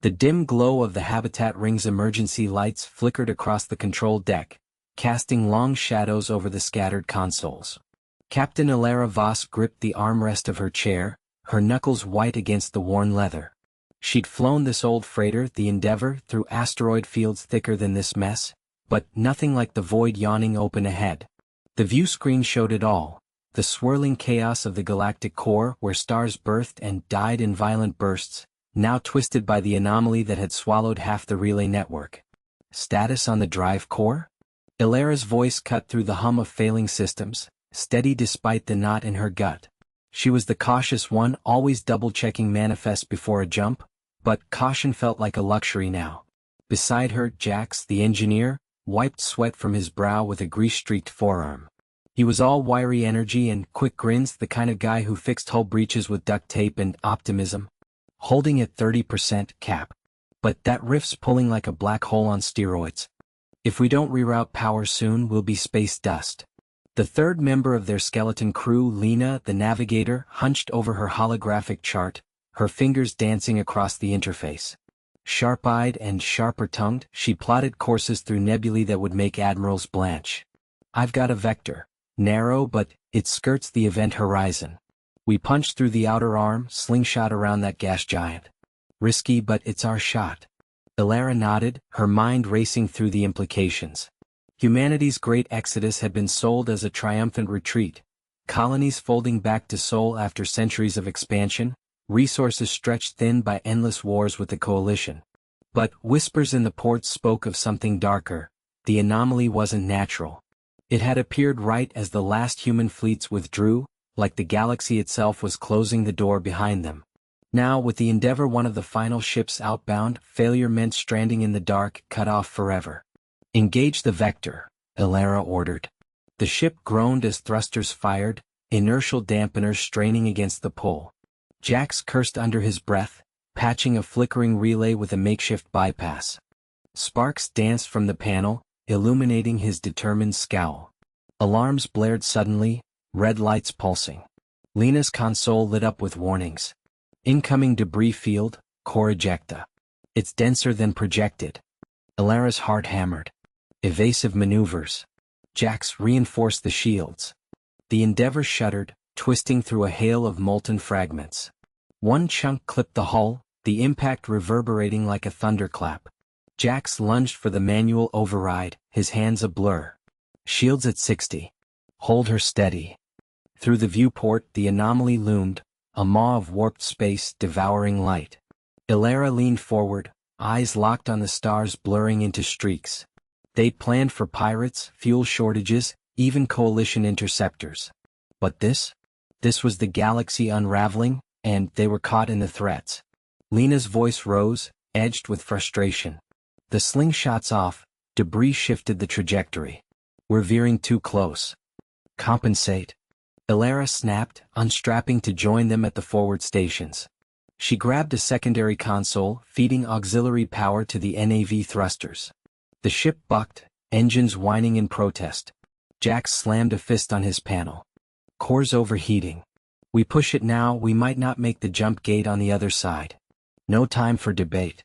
The dim glow of the habitat ring's emergency lights flickered across the control deck, casting long shadows over the scattered consoles. Captain Ilara Voss gripped the armrest of her chair, her knuckles white against the worn leather. She'd flown this old freighter, the Endeavour, through asteroid fields thicker than this mess, but nothing like the void yawning open ahead. The view screen showed it all, the swirling chaos of the galactic core where stars birthed and died in violent bursts, now twisted by the anomaly that had swallowed half the relay network. Status on the drive core? Ilara's voice cut through the hum of failing systems, steady despite the knot in her gut. She was the cautious one, always double-checking manifests before a jump, but caution felt like a luxury now. Beside her, Jax, the engineer, wiped sweat from his brow with a grease-streaked forearm. He was all wiry energy and quick grins, the kind of guy who fixed hull breaches with duct tape and optimism. Holding at 30% cap. But that rift's pulling like a black hole on steroids. If we don't reroute power soon, we'll be space dust. The third member of their skeleton crew, Lena, the navigator, hunched over her holographic chart, her fingers dancing across the interface. Sharp-eyed and sharper-tongued, she plotted courses through nebulae that would make admirals blanch. I've got a vector. Narrow, but it skirts the event horizon. We punch through the outer arm, slingshot around that gas giant. Risky, but it's our shot. Ilara nodded, her mind racing through the implications. Humanity's great exodus had been sold as a triumphant retreat. Colonies folding back to Sol after centuries of expansion, resources stretched thin by endless wars with the coalition. But whispers in the ports spoke of something darker. The anomaly wasn't natural. It had appeared right as the last human fleets withdrew, like the galaxy itself was closing the door behind them. Now, with the Endeavour one of the final ships outbound, failure meant stranding in the dark, cut off forever. Engage the vector, Ilara ordered. The ship groaned as thrusters fired, inertial dampeners straining against the pull. Jax cursed under his breath, patching a flickering relay with a makeshift bypass. Sparks danced from the panel, illuminating his determined scowl. Alarms blared suddenly, red lights pulsing. Lena's console lit up with warnings. Incoming debris field, core ejecta. It's denser than projected. Ilara's heart hammered. Evasive maneuvers. Jax reinforced the shields. The Endeavour shuddered, twisting through a hail of molten fragments. One chunk clipped the hull, the impact reverberating like a thunderclap. Jax lunged for the manual override, his hands a blur. Shields at 60. Hold her steady. Through the viewport, the anomaly loomed, a maw of warped space devouring light. Ilara leaned forward, eyes locked on the stars blurring into streaks. They'd planned for pirates, fuel shortages, even coalition interceptors. But this was the galaxy unraveling, and they were caught in the threats. Lena's voice rose, edged with frustration. The slingshot's off, debris shifted the trajectory. We're veering too close. Compensate. Ilara snapped, unstrapping to join them at the forward stations. She grabbed a secondary console, feeding auxiliary power to the NAV thrusters. The ship bucked, engines whining in protest. Jax slammed a fist on his panel. Core's overheating. We push it now, we might not make the jump gate on the other side. No time for debate.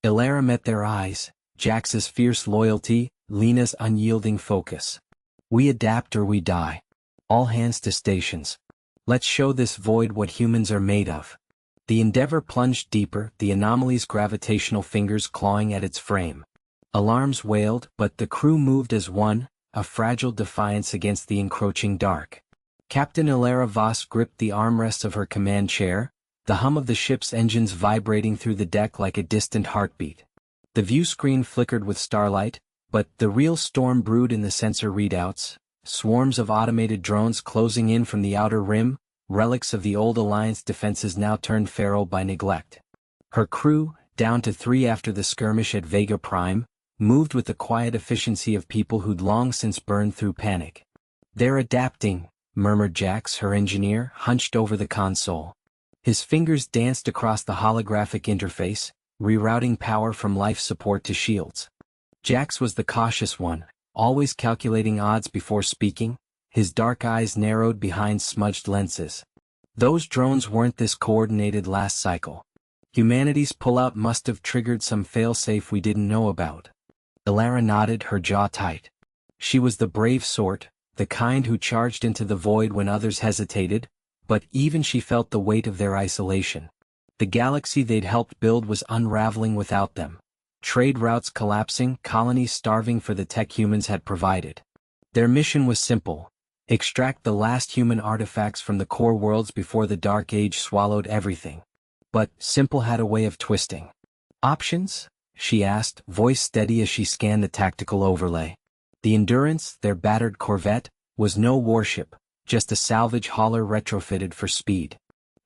Ilara met their eyes, Jax's fierce loyalty, Lena's unyielding focus. We adapt or we die. All hands to stations. Let's show this void what humans are made of. The Endeavour plunged deeper, the anomaly's gravitational fingers clawing at its frame. Alarms wailed, but the crew moved as one, a fragile defiance against the encroaching dark. Captain Ilara Voss gripped the armrest of her command chair, the hum of the ship's engines vibrating through the deck like a distant heartbeat. The view screen flickered with starlight, but the real storm brewed in the sensor readouts, swarms of automated drones closing in from the outer rim, relics of the old Alliance defenses now turned feral by neglect. Her crew, down to 3 after the skirmish at Vega Prime, moved with the quiet efficiency of people who'd long since burned through panic. They're adapting, murmured Jax, her engineer, hunched over the console. His fingers danced across the holographic interface, rerouting power from life support to shields. Jax was the cautious one, always calculating odds before speaking, his dark eyes narrowed behind smudged lenses. Those drones weren't this coordinated last cycle. Humanity's pullout must have triggered some failsafe we didn't know about. Elara nodded, her jaw tight. She was the brave sort, the kind who charged into the void when others hesitated, but even she felt the weight of their isolation. The galaxy they'd helped build was unraveling without them. Trade routes collapsing, colonies starving for the tech humans had provided. Their mission was simple: extract the last human artifacts from the core worlds before the Dark Age swallowed everything. But simple had a way of twisting. Options? She asked, voice steady as she scanned the tactical overlay. The Endurance, their battered corvette, was no warship, just a salvage hauler retrofitted for speed.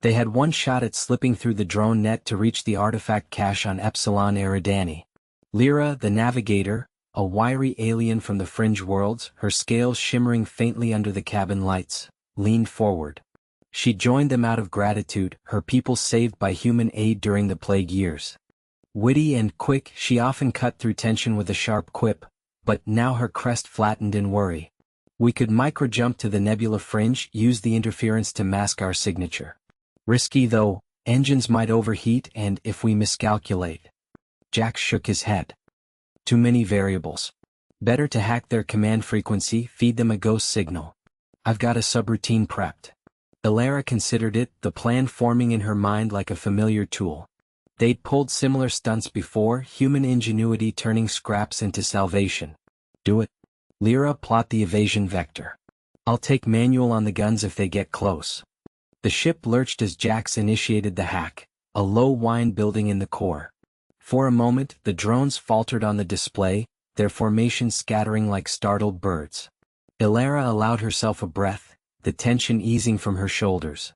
They had one shot at slipping through the drone net to reach the artifact cache on Epsilon Eridani. Lyra, the navigator, a wiry alien from the fringe worlds, her scales shimmering faintly under the cabin lights, leaned forward. She joined them out of gratitude, her people saved by human aid during the plague years. Witty and quick, she often cut through tension with a sharp quip, but now her crest flattened in worry. We could micro-jump to the nebula fringe, use the interference to mask our signature. Risky though, engines might overheat and if we miscalculate. Jack shook his head. Too many variables. Better to hack their command frequency, feed them a ghost signal. I've got a subroutine prepped. Elara considered it, the plan forming in her mind like a familiar tool. They'd pulled similar stunts before, human ingenuity turning scraps into salvation. Do it. Lyra, plot the evasion vector. I'll take manual on the guns if they get close. The ship lurched as Jax initiated the hack, a low whine building in the core. For a moment, the drones faltered on the display, their formation scattering like startled birds. Elara allowed herself a breath, the tension easing from her shoulders.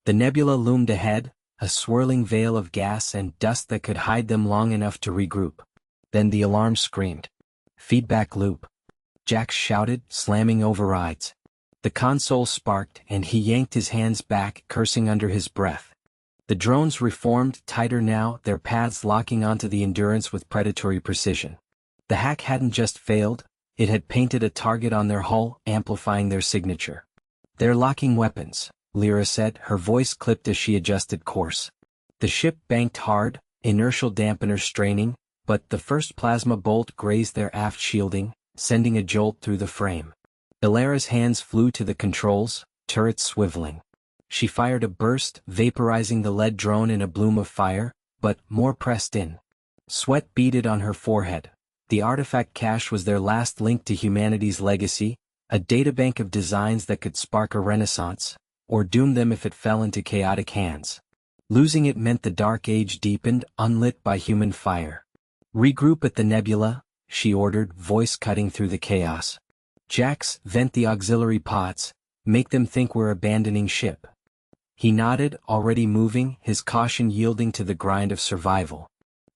The nebula loomed ahead, a swirling veil of gas and dust that could hide them long enough to regroup. Then the alarm screamed. Feedback loop. Jax shouted, slamming overrides. The console sparked and he yanked his hands back, cursing under his breath. The drones reformed, tighter now, their paths locking onto the Endurance with predatory precision. The hack hadn't just failed, it had painted a target on their hull, amplifying their signature. They're locking weapons, Lyra said, her voice clipped as she adjusted course. The ship banked hard, inertial dampeners straining, but the first plasma bolt grazed their aft shielding, sending a jolt through the frame. Elara's hands flew to the controls, turrets swiveling. She fired a burst, vaporizing the lead drone in a bloom of fire, but more pressed in. Sweat beaded on her forehead. The artifact cache was their last link to humanity's legacy, a databank of designs that could spark a renaissance, or doom them if it fell into chaotic hands. Losing it meant the Dark Age deepened, unlit by human fire. Regroup at the nebula, she ordered, voice cutting through the chaos. Jax, vent the auxiliary pods, make them think we're abandoning ship. He nodded, already moving, his caution yielding to the grind of survival.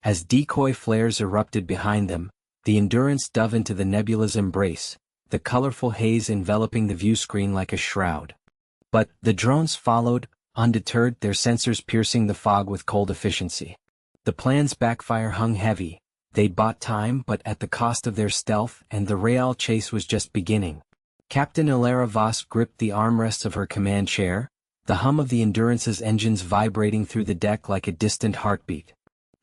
As decoy flares erupted behind them, the Endurance dove into the nebula's embrace, the colorful haze enveloping the viewscreen like a shroud. But the drones followed, undeterred, their sensors piercing the fog with cold efficiency. The plan's backfire hung heavy. They'd bought time, but at the cost of their stealth, and the Real chase was just beginning. Captain Elara Voss gripped the armrests of her command chair, the hum of the Endurance's engines vibrating through the deck like a distant heartbeat.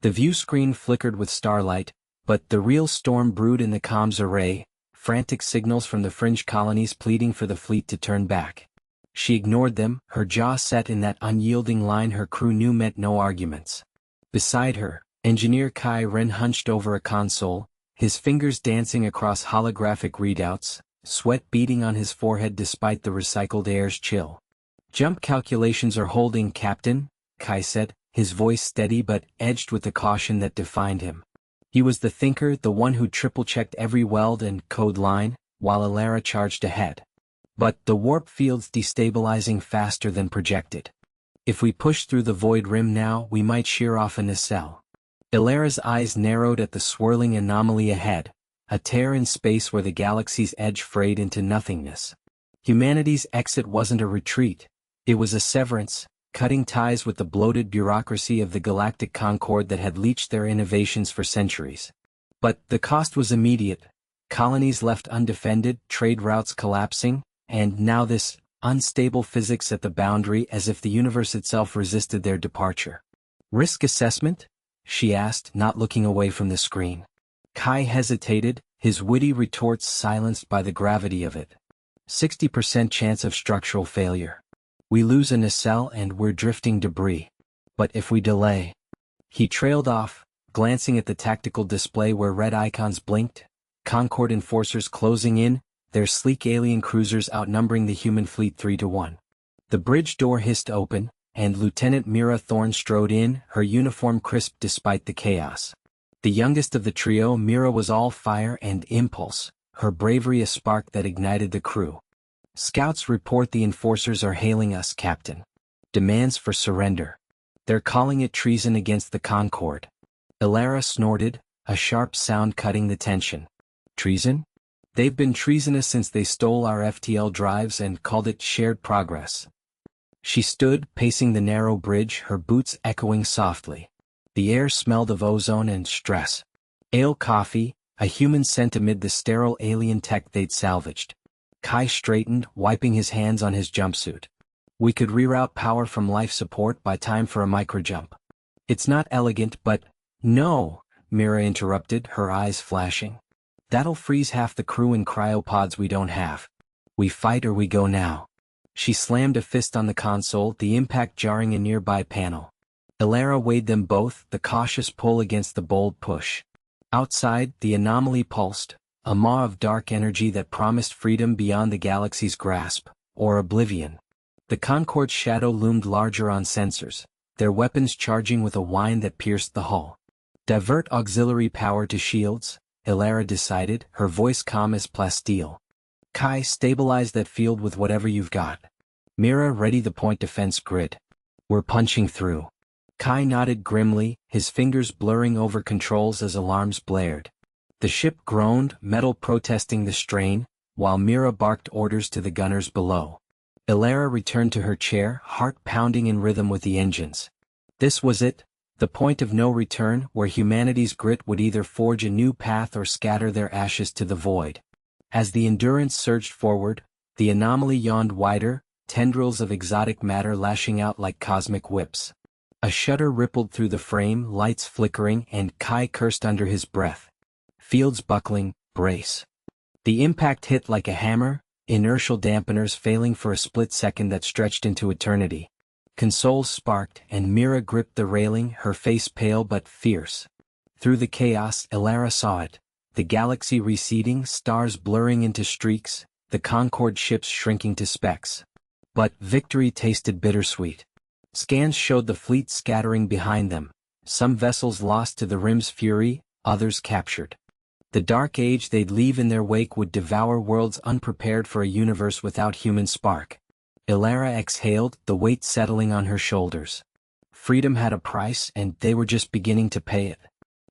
The view screen flickered with starlight, but the real storm brewed in the comms array, frantic signals from the fringe colonies pleading for the fleet to turn back. She ignored them, her jaw set in that unyielding line her crew knew meant no arguments. Beside her, Engineer Kai Ren hunched over a console, his fingers dancing across holographic readouts, sweat beading on his forehead despite the recycled air's chill. Jump calculations are holding, Captain, Kai said, his voice steady but edged with the caution that defined him. He was the thinker, the one who triple-checked every weld and code line, while Elara charged ahead. But the warp field's destabilizing faster than projected. If we push through the void rim now, we might shear off a nacelle. Elara's eyes narrowed at the swirling anomaly ahead, a tear in space where the galaxy's edge frayed into nothingness. Humanity's exit wasn't a retreat, it was a severance, cutting ties with the bloated bureaucracy of the galactic concord that had leached their innovations for centuries. But the cost was immediate, colonies left undefended, trade routes collapsing, and now this unstable physics at the boundary, as if the universe itself resisted their departure. Risk assessment? She asked, not looking away from the screen. Kai hesitated, his witty retorts silenced by the gravity of it. 60% chance of structural failure. We lose a nacelle and we're drifting debris. But if we delay... He trailed off, glancing at the tactical display where red icons blinked. Concord enforcers closing in, their sleek alien cruisers outnumbering the human fleet 3-1. The bridge door hissed open, and Lieutenant Mira Thorne strode in, her uniform crisp despite the chaos. The youngest of the trio, Mira was all fire and impulse, her bravery a spark that ignited the crew. Scouts report the enforcers are hailing us, Captain. Demands for surrender. They're calling it treason against the Concord. Elara snorted, a sharp sound cutting the tension. Treason? They've been treasonous since they stole our FTL drives and called it shared progress. She stood, pacing the narrow bridge, her boots echoing softly. The air smelled of ozone and stress. Ale coffee, a human scent amid the sterile alien tech they'd salvaged. Kai straightened, wiping his hands on his jumpsuit. We could reroute power from life support by time for a microjump. It's not elegant, but... No, Mira interrupted, her eyes flashing. That'll freeze half the crew in cryopods we don't have. We fight or we go now. She slammed a fist on the console, the impact jarring a nearby panel. Elara weighed them both, the cautious pull against the bold push. Outside, the anomaly pulsed, a maw of dark energy that promised freedom beyond the galaxy's grasp, or oblivion. The Concorde's shadow loomed larger on sensors, their weapons charging with a whine that pierced the hull. Divert auxiliary power to shields, Elara decided, her voice calm as plasteel. Kai, stabilize that field with whatever you've got. Mira, ready the point defense grid. We're punching through. Kai nodded grimly, his fingers blurring over controls as alarms blared. The ship groaned, metal protesting the strain, while Mira barked orders to the gunners below. Elara returned to her chair, heart pounding in rhythm with the engines. This was it, the point of no return, where humanity's grit would either forge a new path or scatter their ashes to the void. As the Endurance surged forward, the anomaly yawned wider, tendrils of exotic matter lashing out like cosmic whips. A shudder rippled through the frame, lights flickering, and Kai cursed under his breath. Fields buckling, brace. The impact hit like a hammer, inertial dampeners failing for a split second that stretched into eternity. Consoles sparked, and Mira gripped the railing, her face pale but fierce. Through the chaos, Elara saw it. The galaxy receding, stars blurring into streaks, the Concorde ships shrinking to specks. But victory tasted bittersweet. Scans showed the fleet scattering behind them, some vessels lost to the Rim's fury, others captured. The dark age they'd leave in their wake would devour worlds unprepared for a universe without human spark. Elara exhaled, the weight settling on her shoulders. Freedom had a price, and they were just beginning to pay it.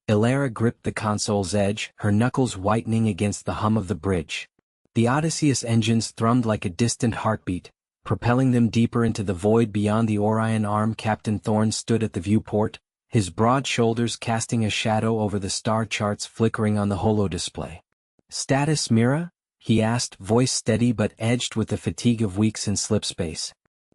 Elara gripped the console's edge, her knuckles whitening against the hum of the bridge. The Odysseus engines thrummed like a distant heartbeat, propelling them deeper into the void beyond the Orion arm. Captain Thorne stood at the viewport, his broad shoulders casting a shadow over the star charts flickering on the holodisplay. "Status, Mira?" he asked, voice steady but edged with the fatigue of weeks in slipspace.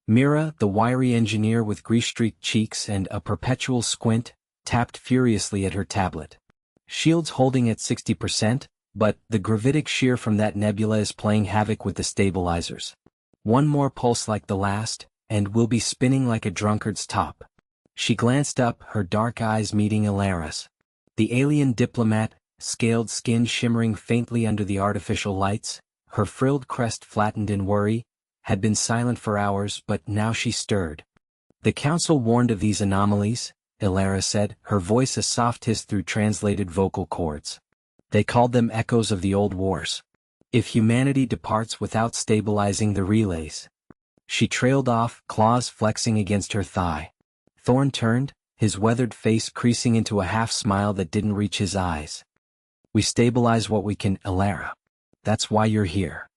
Mira, the wiry engineer with grease-streaked cheeks and a perpetual squint, tapped furiously at her tablet. "Shields holding at 60%, but the gravitic shear from that nebula is playing havoc with the stabilizers. One more pulse like the last, and we'll be spinning like a drunkard's top." She glanced up, her dark eyes meeting Elara's. The alien diplomat, scaled skin shimmering faintly under the artificial lights, her frilled crest flattened in worry, had been silent for hours, but now she stirred. "The Council warned of these anomalies," Elara said, her voice a soft hiss through translated vocal cords. "They called them echoes of the old wars. If humanity departs without stabilizing the relays." She trailed off, claws flexing against her thigh. Thorne turned, his weathered face creasing into a half-smile that didn't reach his eyes. "We stabilize what we can, Elara. That's why you're here."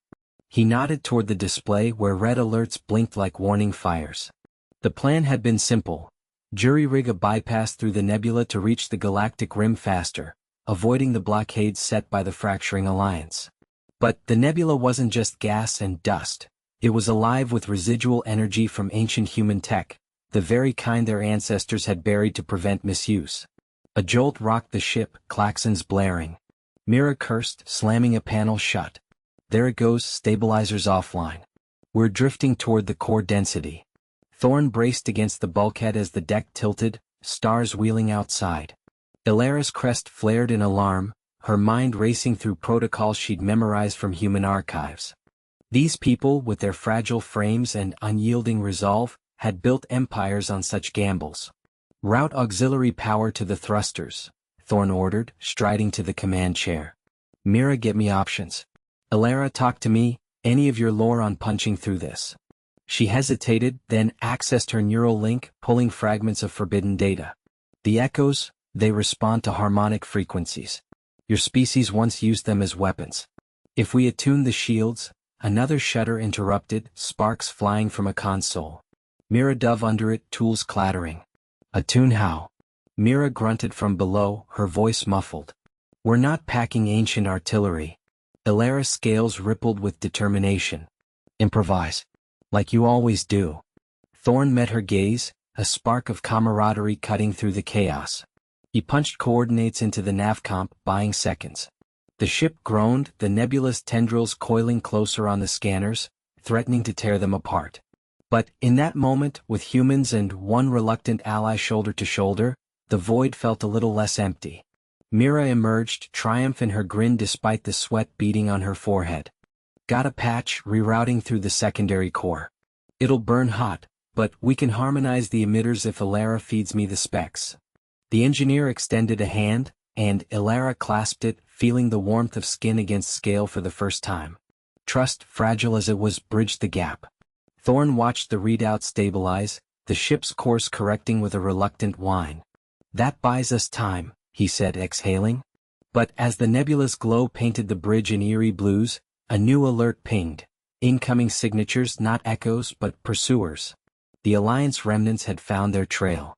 He nodded toward the display where red alerts blinked like warning fires. The plan had been simple. Jury-rig a bypass through the nebula to reach the galactic rim faster, avoiding the blockades set by the fracturing alliance. But the nebula wasn't just gas and dust. It was alive with residual energy from ancient human tech, the very kind their ancestors had buried to prevent misuse. A jolt rocked the ship, claxons blaring. Mira cursed, slamming a panel shut. There it goes, stabilizers offline. We're drifting toward the core density. Thorn braced against the bulkhead as the deck tilted, stars wheeling outside. Ilara's crest flared in alarm, her mind racing through protocols she'd memorized from human archives. These people, with their fragile frames and unyielding resolve, had built empires on such gambles. Route auxiliary power to the thrusters, Thorn ordered, striding to the command chair. Mira, get me options. Ilara, talk to me, any of your lore on punching through this. She hesitated, then accessed her neural link, pulling fragments of forbidden data. The echoes, they respond to harmonic frequencies. Your species once used them as weapons. If we attune the shields, another shudder interrupted, sparks flying from a console. Mira dove under it, tools clattering. Attune how? Mira grunted from below, her voice muffled. We're not packing ancient artillery. Ilara's scales rippled with determination. Improvise. Like you always do. Thorn met her gaze, a spark of camaraderie cutting through the chaos. He punched coordinates into the navcomp, buying seconds. The ship groaned, the nebulous tendrils coiling closer on the scanners, threatening to tear them apart. But, in that moment, with humans and one reluctant ally shoulder to shoulder, the void felt a little less empty. Mira emerged, triumph in her grin despite the sweat beading on her forehead. Got a patch, rerouting through the secondary core. It'll burn hot, but we can harmonize the emitters if Ilara feeds me the specs. The engineer extended a hand, and Ilara clasped it, feeling the warmth of skin against scale for the first time. Trust, fragile as it was, bridged the gap. Thorn watched the readout stabilize, the ship's course correcting with a reluctant whine. That buys us time, he said, exhaling. But as the nebulous glow painted the bridge in eerie blues, a new alert pinged. Incoming signatures, not echoes but pursuers. The Alliance remnants had found their trail.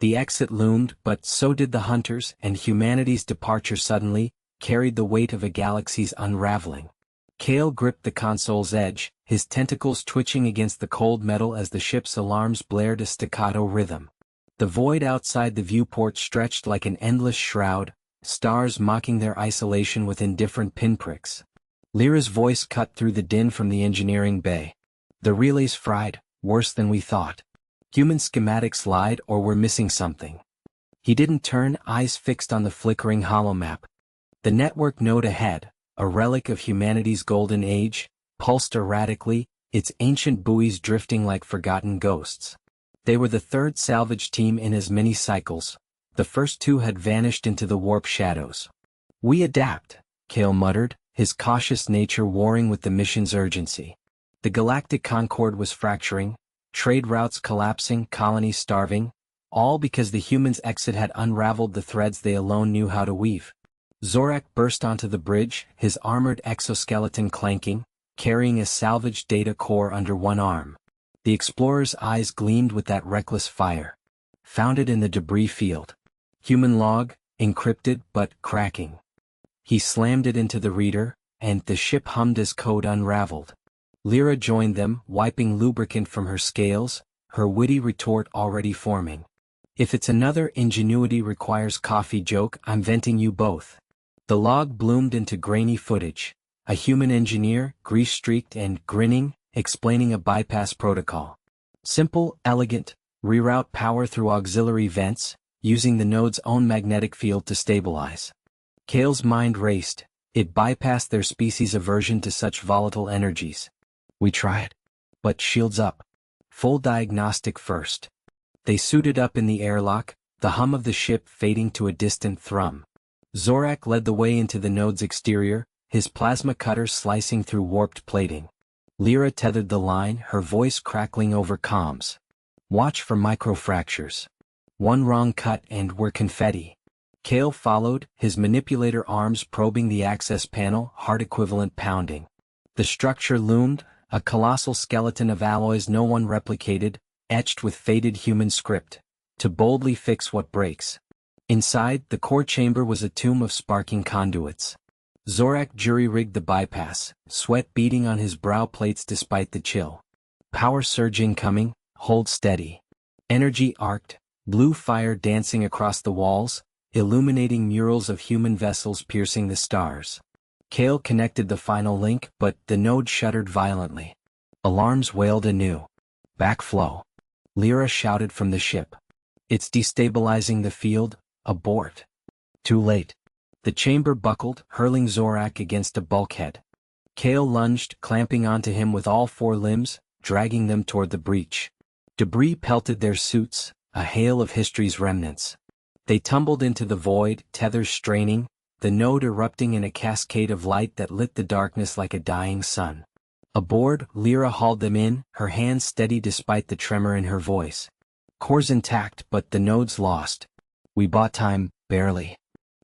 The exit loomed, but so did the hunters, and humanity's departure suddenly carried the weight of a galaxy's unraveling. Kale gripped the console's edge, his tentacles twitching against the cold metal as the ship's alarms blared a staccato rhythm. The void outside the viewport stretched like an endless shroud, stars mocking their isolation with indifferent pinpricks. Lyra's voice cut through the din from the engineering bay. The relay's fried, worse than we thought. Human schematics lied, or we're missing something. He didn't turn, eyes fixed on the flickering holomap. The network node ahead, a relic of humanity's golden age, pulsed erratically, its ancient buoys drifting like forgotten ghosts. They were the third salvage team in as many cycles. The first two had vanished into the warp shadows. We adapt, Kale muttered, his cautious nature warring with the mission's urgency. The galactic concord was fracturing, trade routes collapsing, colonies starving, all because the humans' exit had unraveled the threads they alone knew how to weave. Zorak burst onto the bridge, his armored exoskeleton clanking, carrying a salvaged data core under one arm. The explorer's eyes gleamed with that reckless fire. Found it in the debris field. Human log, encrypted but cracking. He slammed it into the reader, and the ship hummed as code unraveled. Lyra joined them, wiping lubricant from her scales, her witty retort already forming. If it's another ingenuity requires coffee joke, I'm venting you both. The log bloomed into grainy footage. A human engineer, grease-streaked and grinning, explaining a bypass protocol. Simple, elegant, reroute power through auxiliary vents, using the node's own magnetic field to stabilize. Kale's mind raced. It bypassed their species' aversion to such volatile energies. We tried. But shields up. Full diagnostic first. They suited up in the airlock, the hum of the ship fading to a distant thrum. Zorak led the way into the node's exterior, his plasma cutter slicing through warped plating. Lyra tethered the line, her voice crackling over comms. Watch for microfractures. One wrong cut and we're confetti. Kale followed, his manipulator arms probing the access panel, heart-equivalent pounding. The structure loomed, a colossal skeleton of alloys no one replicated, etched with faded human script, to boldly fix what breaks. Inside, the core chamber was a tomb of sparking conduits. Zorak jury-rigged the bypass, sweat beading on his brow plates despite the chill. Power surge incoming, hold steady. Energy arced, blue fire dancing across the walls, illuminating murals of human vessels piercing the stars. Kale connected the final link, but the node shuddered violently. Alarms wailed anew. Backflow. Lyra shouted from the ship. It's destabilizing the field, abort. Too late. The chamber buckled, hurling Zorak against a bulkhead. Kale lunged, clamping onto him with all four limbs, dragging them toward the breach. Debris pelted their suits, a hail of history's remnants. They tumbled into the void, tethers straining, the node erupting in a cascade of light that lit the darkness like a dying sun. Aboard, Lyra hauled them in, her hands steady despite the tremor in her voice. Cores intact, but the node's lost. We bought time, barely.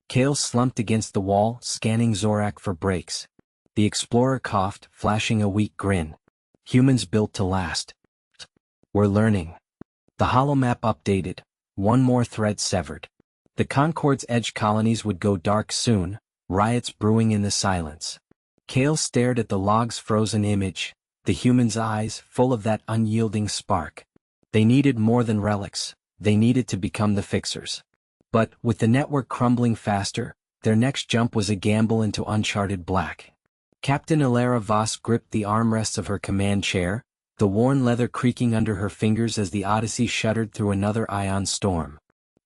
Kale slumped against the wall, scanning Zorak for breaks. The explorer coughed, flashing a weak grin. Humans built to last. We're learning. The holomap updated. One more thread severed. The Concord's edge colonies would go dark soon, riots brewing in the silence. Kale stared at the log's frozen image, the human's eyes full of that unyielding spark. They needed more than relics, they needed to become the fixers. But, with the network crumbling faster, their next jump was a gamble into uncharted black. Captain Alara Voss gripped the armrests of her command chair, the worn leather creaking under her fingers as the Odyssey shuddered through another ion storm.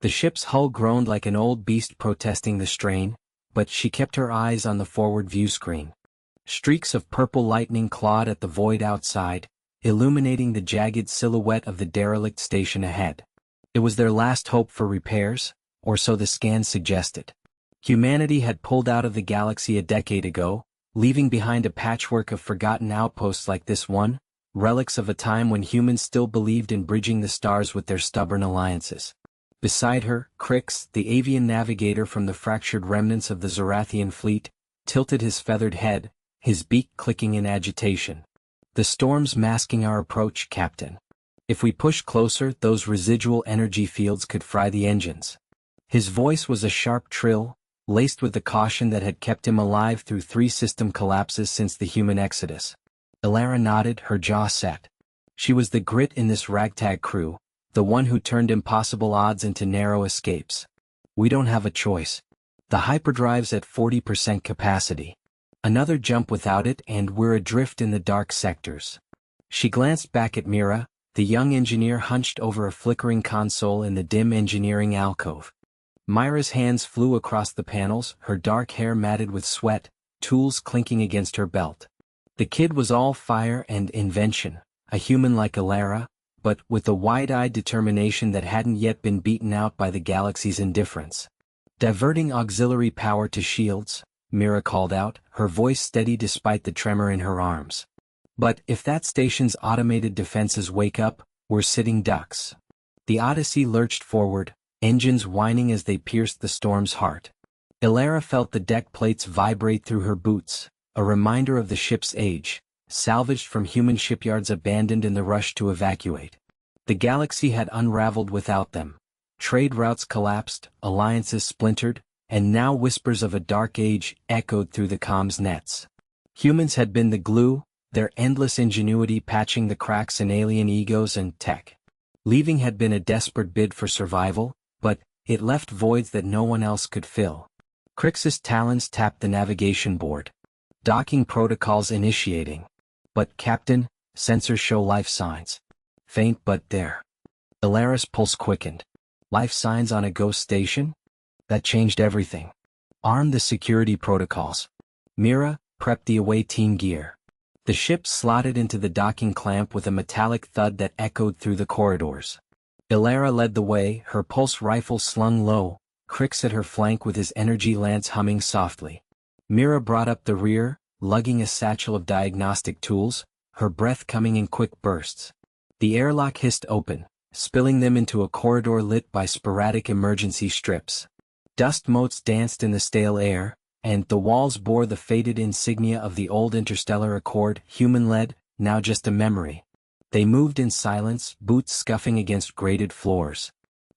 The ship's hull groaned like an old beast protesting the strain, but she kept her eyes on the forward view screen. Streaks of purple lightning clawed at the void outside, illuminating the jagged silhouette of the derelict station ahead. It was their last hope for repairs, or so the scans suggested. Humanity had pulled out of the galaxy a decade ago, leaving behind a patchwork of forgotten outposts like this one, relics of a time when humans still believed in bridging the stars with their stubborn alliances. Beside her, Crix, the avian navigator from the fractured remnants of the Zorathian fleet, tilted his feathered head, his beak clicking in agitation. The storm's masking our approach, Captain. If we push closer, those residual energy fields could fry the engines. His voice was a sharp trill, laced with the caution that had kept him alive through 3 system collapses since the human exodus. Alara nodded, her jaw set. She was the grit in this ragtag crew, the one who turned impossible odds into narrow escapes. We don't have a choice. The hyperdrive's at 40% capacity. Another jump without it and we're adrift in the dark sectors. She glanced back at Mira, the young engineer hunched over a flickering console in the dim engineering alcove. Myra's hands flew across the panels, her dark hair matted with sweat, tools clinking against her belt. The kid was all fire and invention, a human like Alara, but with a wide-eyed determination that hadn't yet been beaten out by the galaxy's indifference. Diverting auxiliary power to shields, Mira called out, her voice steady despite the tremor in her arms. But if that station's automated defenses wake up, we're sitting ducks. The Odyssey lurched forward, engines whining as they pierced the storm's heart. Alara felt the deck plates vibrate through her boots, a reminder of the ship's age, salvaged from human shipyards abandoned in the rush to evacuate. The galaxy had unraveled without them. Trade routes collapsed, alliances splintered, and now whispers of a dark age echoed through the comms nets. Humans had been the glue, their endless ingenuity patching the cracks in alien egos and tech. Leaving had been a desperate bid for survival, but it left voids that no one else could fill. Crix's talons tapped the navigation board. Docking protocols initiating. But Captain, sensors show life signs. Faint but there. Alara's pulse quickened. Life signs on a ghost station? That changed everything. Arm the security protocols. Mira, prep the away team gear. The ship slotted into the docking clamp with a metallic thud that echoed through the corridors. Alara led the way, her pulse rifle slung low, Crix at her flank with his energy lance humming softly. Mira brought up the rear, lugging a satchel of diagnostic tools, her breath coming in quick bursts. The airlock hissed open, spilling them into a corridor lit by sporadic emergency strips. Dust motes danced in the stale air, and the walls bore the faded insignia of the old interstellar accord, human-led, now just a memory. They moved in silence, boots scuffing against grated floors.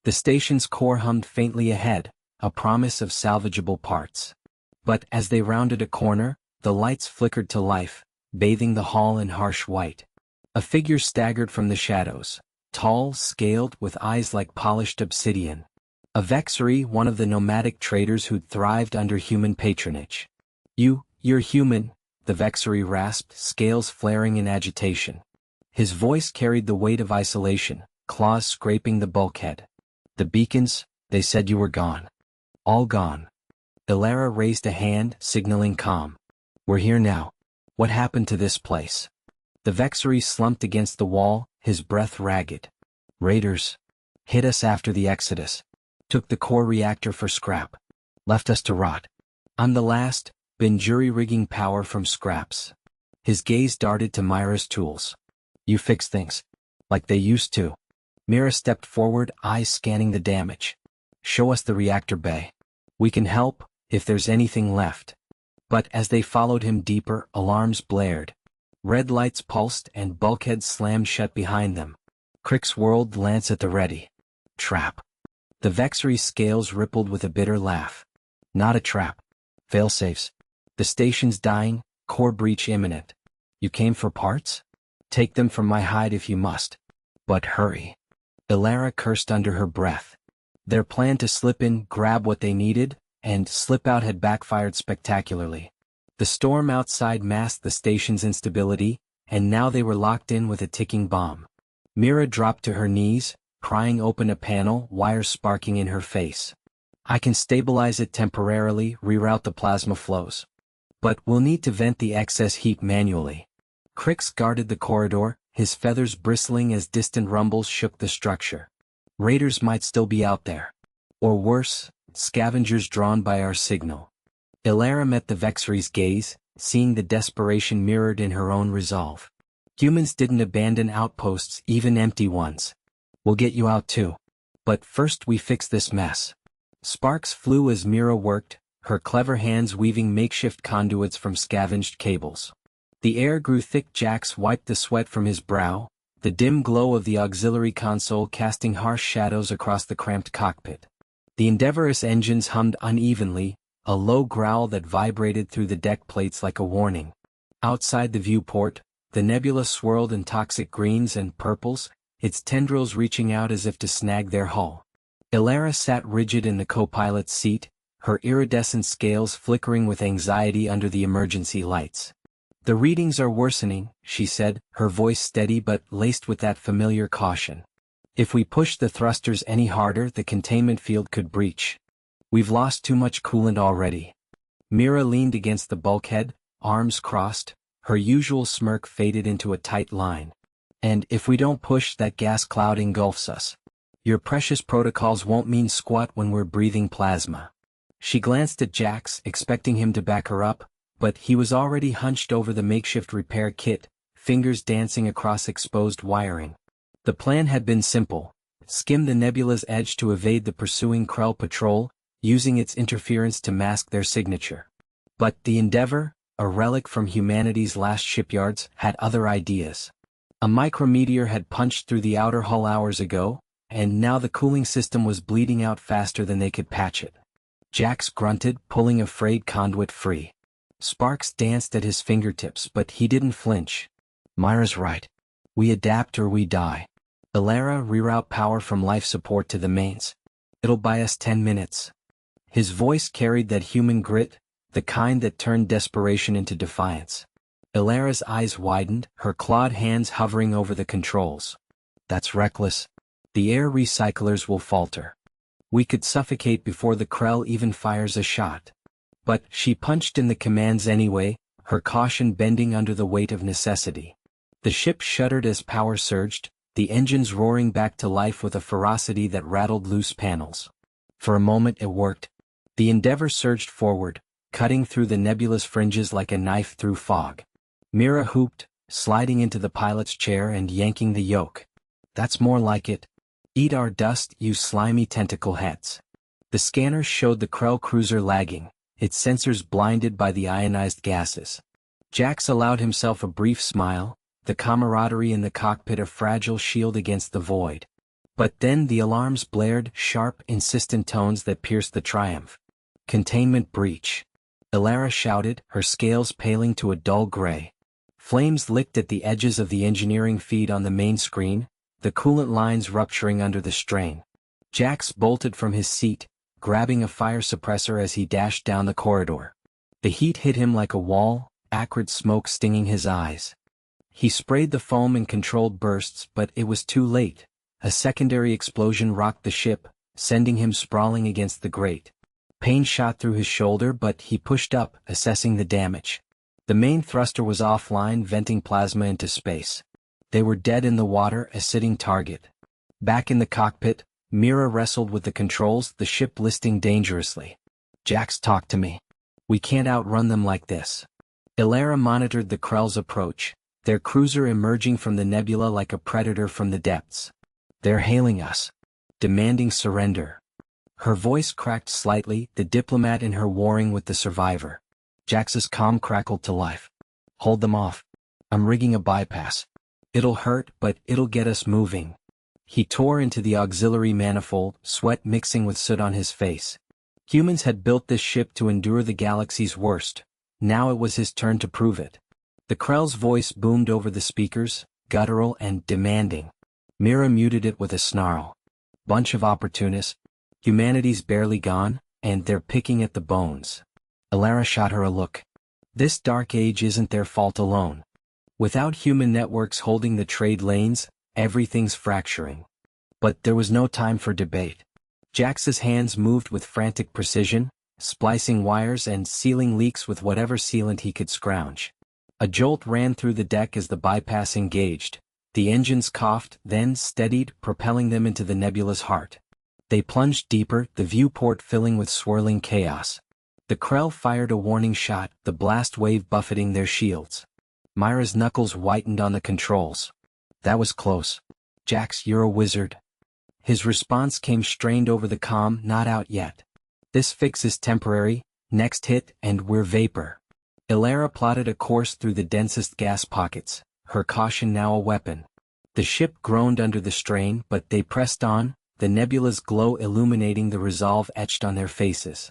The station's core hummed faintly ahead, a promise of salvageable parts. But as they rounded a corner, the lights flickered to life, bathing the hall in harsh white. A figure staggered from the shadows, tall, scaled, with eyes like polished obsidian. A Vexary, one of the nomadic traders who'd thrived under human patronage. You're human, the Vexary rasped, scales flaring in agitation. His voice carried the weight of isolation, claws scraping the bulkhead. The beacons, they said you were gone. All gone. Ilara raised a hand, signaling calm. We're here now. What happened to this place? The Vexary slumped against the wall, his breath ragged. Raiders. Hit us after the Exodus. Took the core reactor for scrap. Left us to rot. I'm the last, been jury-rigging power from scraps. His gaze darted to Myra's tools. You fix things. Like they used to. Mira stepped forward, eyes scanning the damage. Show us the reactor bay. We can help, if there's anything left. But as they followed him deeper, alarms blared. Red lights pulsed and bulkheads slammed shut behind them. Crick's whirled, lance at the ready. Trap. The Vexary's scales rippled with a bitter laugh. Not a trap. Failsafes. The station's dying, core breach imminent. You came for parts? Take them from my hide if you must. But hurry. Ilara cursed under her breath. Their plan to slip in, grab what they needed, and slip out had backfired spectacularly. The storm outside masked the station's instability, and now they were locked in with a ticking bomb. Mira dropped to her knees, prying open a panel, wires sparking in her face. I can stabilize it temporarily, reroute the plasma flows. But we'll need to vent the excess heat manually. Crix guarded the corridor, his feathers bristling as distant rumbles shook the structure. Raiders might still be out there. Or worse, scavengers drawn by our signal. Ilara met the Vexary's gaze, seeing the desperation mirrored in her own resolve. Humans didn't abandon outposts, even empty ones. We'll get you out too. But first we fix this mess. Sparks flew as Mira worked, her clever hands weaving makeshift conduits from scavenged cables. The air grew thick. Jax wiped the sweat from his brow, the dim glow of the auxiliary console casting harsh shadows across the cramped cockpit. The Endeavor's engines hummed unevenly, a low growl that vibrated through the deck plates like a warning. Outside the viewport, the nebula swirled in toxic greens and purples, its tendrils reaching out as if to snag their hull. Ilara sat rigid in the co-pilot's seat, her iridescent scales flickering with anxiety under the emergency lights. The readings are worsening, she said, her voice steady but laced with that familiar caution. If we push the thrusters any harder, the containment field could breach. We've lost too much coolant already. Mira leaned against the bulkhead, arms crossed, her usual smirk faded into a tight line. And if we don't push, that gas cloud engulfs us. Your precious protocols won't mean squat when we're breathing plasma. She glanced at Jax, expecting him to back her up, but he was already hunched over the makeshift repair kit, fingers dancing across exposed wiring. The plan had been simple: skim the nebula's edge to evade the pursuing Krell patrol, using its interference to mask their signature. But the Endeavor, a relic from humanity's last shipyards, had other ideas. A micrometeor had punched through the outer hull hours ago, and now the cooling system was bleeding out faster than they could patch it. Jax grunted, pulling a frayed conduit free. Sparks danced at his fingertips, but he didn't flinch. Myra's right. We adapt or we die. Ilara, reroute power from life support to the mains. It'll buy us 10 minutes. His voice carried that human grit, the kind that turned desperation into defiance. Ilara's eyes widened, her clawed hands hovering over the controls. That's reckless. The air recyclers will falter. We could suffocate before the Krell even fires a shot. But she punched in the commands anyway, her caution bending under the weight of necessity. The ship shuddered as power surged, the engines roaring back to life with a ferocity that rattled loose panels. For a moment it worked. The Endeavor surged forward, cutting through the nebula's fringes like a knife through fog. Mira hooped, sliding into the pilot's chair and yanking the yoke. That's more like it. Eat our dust, you slimy tentacle heads. The scanners showed the Krell cruiser lagging, its sensors blinded by the ionized gases. Jax allowed himself a brief smile, the camaraderie in the cockpit a fragile shield against the void. But then the alarms blared, sharp, insistent tones that pierced the triumph. Containment breach. Ilara shouted, her scales paling to a dull gray. Flames licked at the edges of the engineering feed on the main screen, the coolant lines rupturing under the strain. Jax bolted from his seat, grabbing a fire suppressor as he dashed down the corridor. The heat hit him like a wall, acrid smoke stinging his eyes. He sprayed the foam in controlled bursts, but it was too late. A secondary explosion rocked the ship, sending him sprawling against the grate. Pain shot through his shoulder, but he pushed up, assessing the damage. The main thruster was offline, venting plasma into space. They were dead in the water, a sitting target. Back in the cockpit, Mira wrestled with the controls, the ship listing dangerously. Jax, talk to me. We can't outrun them like this. Ilara monitored the Krell's approach, their cruiser emerging from the nebula like a predator from the depths. They're hailing us, demanding surrender. Her voice cracked slightly, the diplomat in her warring with the survivor. Jax's calm crackled to life. Hold them off. I'm rigging a bypass. It'll hurt, but it'll get us moving. He tore into the auxiliary manifold, sweat mixing with soot on his face. Humans had built this ship to endure the galaxy's worst. Now it was his turn to prove it. The Krell's voice boomed over the speakers, guttural and demanding. Mira muted it with a snarl. Bunch of opportunists. Humanity's barely gone, and they're picking at the bones. Ilara shot her a look. This dark age isn't their fault alone. Without human networks holding the trade lanes, everything's fracturing. But there was no time for debate. Jax's hands moved with frantic precision, splicing wires and sealing leaks with whatever sealant he could scrounge. A jolt ran through the deck as the bypass engaged. The engines coughed, then steadied, propelling them into the nebula's heart. They plunged deeper, the viewport filling with swirling chaos. The Krell fired a warning shot, the blast wave buffeting their shields. Myra's knuckles whitened on the controls. That was close. Jax, you're a wizard. His response came strained over the comm, not out yet. This fix is temporary, next hit, and we're vapor. Ilara plotted a course through the densest gas pockets, her caution now a weapon. The ship groaned under the strain, but they pressed on, the nebula's glow illuminating the resolve etched on their faces.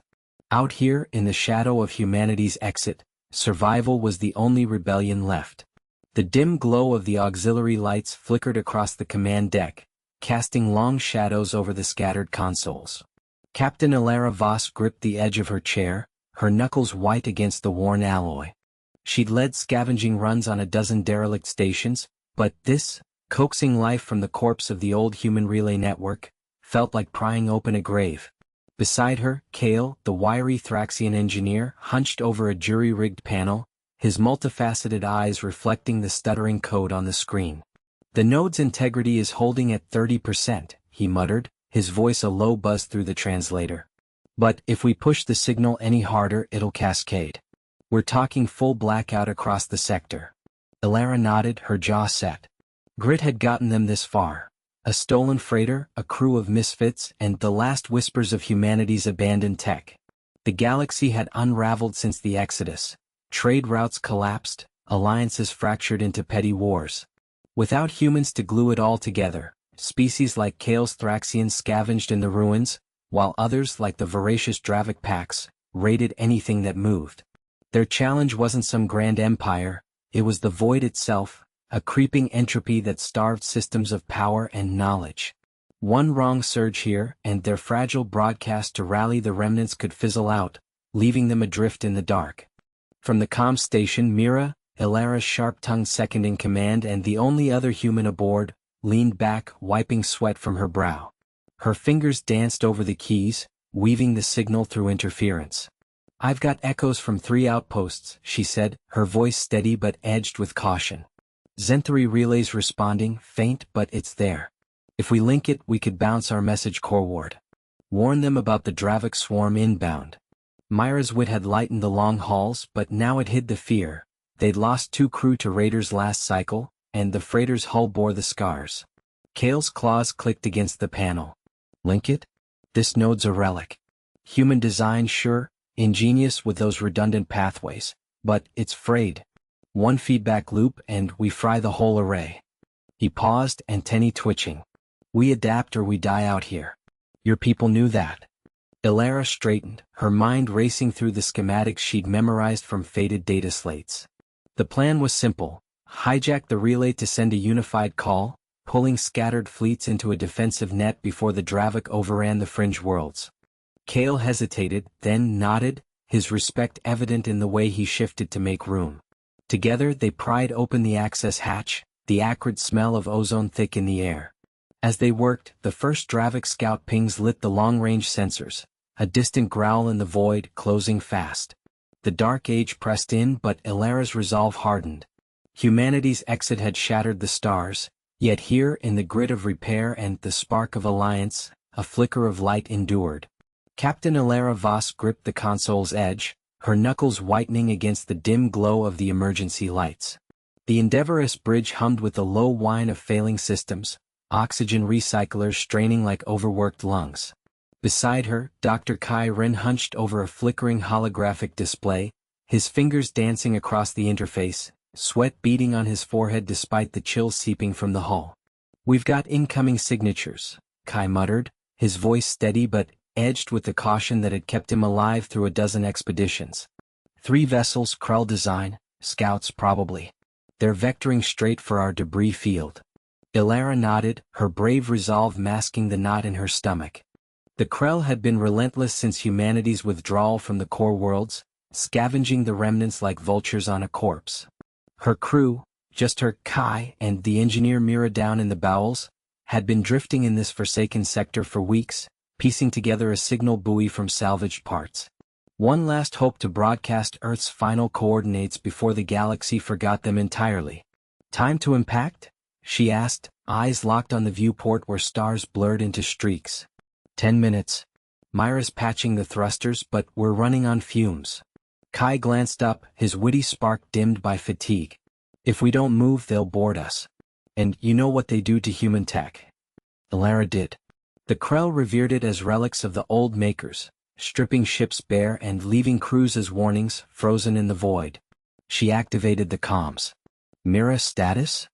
Out here, in the shadow of humanity's exit, survival was the only rebellion left. The dim glow of the auxiliary lights flickered across the command deck, casting long shadows over the scattered consoles. Captain Ilara Voss gripped the edge of her chair, her knuckles white against the worn alloy. She'd led scavenging runs on a dozen derelict stations, but this, coaxing life from the corpse of the old human relay network, felt like prying open a grave. Beside her, Kale, the wiry Thraxian engineer, hunched over a jury-rigged panel, his multifaceted eyes reflecting the stuttering code on the screen. The node's integrity is holding at 30%, he muttered, his voice a low buzz through the translator. But if we push the signal any harder, it'll cascade. We're talking full blackout across the sector. Ilara nodded, her jaw set. Grit had gotten them this far. A stolen freighter, a crew of misfits, and the last whispers of humanity's abandoned tech. The galaxy had unraveled since the Exodus. Trade routes collapsed, alliances fractured into petty wars. Without humans to glue it all together, species like Kale's Thraxians scavenged in the ruins, while others like the voracious Dravik Pax, raided anything that moved. Their challenge wasn't some grand empire, it was the void itself, a creeping entropy that starved systems of power and knowledge. One wrong surge here, and their fragile broadcast to rally the remnants could fizzle out, leaving them adrift in the dark. From the comm station, Mira, Ilara's sharp-tongued second-in-command and the only other human aboard, leaned back, wiping sweat from her brow. Her fingers danced over the keys, weaving the signal through interference. I've got echoes from 3 outposts, she said, her voice steady but edged with caution. Zenthari relays responding, faint but it's there. If we link it, we could bounce our message coreward. Warn them about the Dravik swarm inbound. Myra's wit had lightened the long hauls, but now it hid the fear. They'd lost 2 crew to raiders last cycle, and the freighter's hull bore the scars. Kale's claws clicked against the panel. Link it? This node's a relic. Human design, sure, ingenious with those redundant pathways, but it's frayed. One feedback loop and we fry the whole array. He paused, antennae twitching. We adapt or we die out here. Your people knew that. Ilara straightened, her mind racing through the schematics she'd memorized from faded data slates. The plan was simple: hijack the relay to send a unified call, pulling scattered fleets into a defensive net before the Dravik overran the fringe worlds. Kale hesitated, then nodded, his respect evident in the way he shifted to make room. Together they pried open the access hatch, the acrid smell of ozone thick in the air. As they worked, the first Dravik scout pings lit the long-range sensors, a distant growl in the void, closing fast. The Dark Age pressed in, but Ilara's resolve hardened. Humanity's exit had shattered the stars, yet here in the grid of repair and the spark of alliance, a flicker of light endured. Captain Ilara Voss gripped the console's edge, her knuckles whitening against the dim glow of the emergency lights. The Endeavour's bridge hummed with the low whine of failing systems, oxygen recyclers straining like overworked lungs. Beside her, Dr. Kai Ren hunched over a flickering holographic display, his fingers dancing across the interface, sweat beading on his forehead despite the chill seeping from the hull. "We've got incoming signatures," Kai muttered, his voice steady but edged with the caution that had kept him alive through a dozen expeditions. 3 vessels, Krell design, scouts probably. They're vectoring straight for our debris field. Ilara nodded, her brave resolve masking the knot in her stomach. The Krell had been relentless since humanity's withdrawal from the core worlds, scavenging the remnants like vultures on a corpse. Her crew, just her, Kai, and the engineer Mira down in the bowels, had been drifting in this forsaken sector for weeks, piecing together a signal buoy from salvaged parts. One last hope to broadcast Earth's final coordinates before the galaxy forgot them entirely. "Time to impact?" she asked, eyes locked on the viewport where stars blurred into streaks. 10 minutes. Myra's patching the thrusters, but we're running on fumes. Kai glanced up, his witty spark dimmed by fatigue. "If we don't move, they'll board us. And you know what they do to human tech." Ilara did. The Krell revered it as relics of the old makers, stripping ships bare and leaving crews as warnings, frozen in the void. She activated the comms. "Mira status?"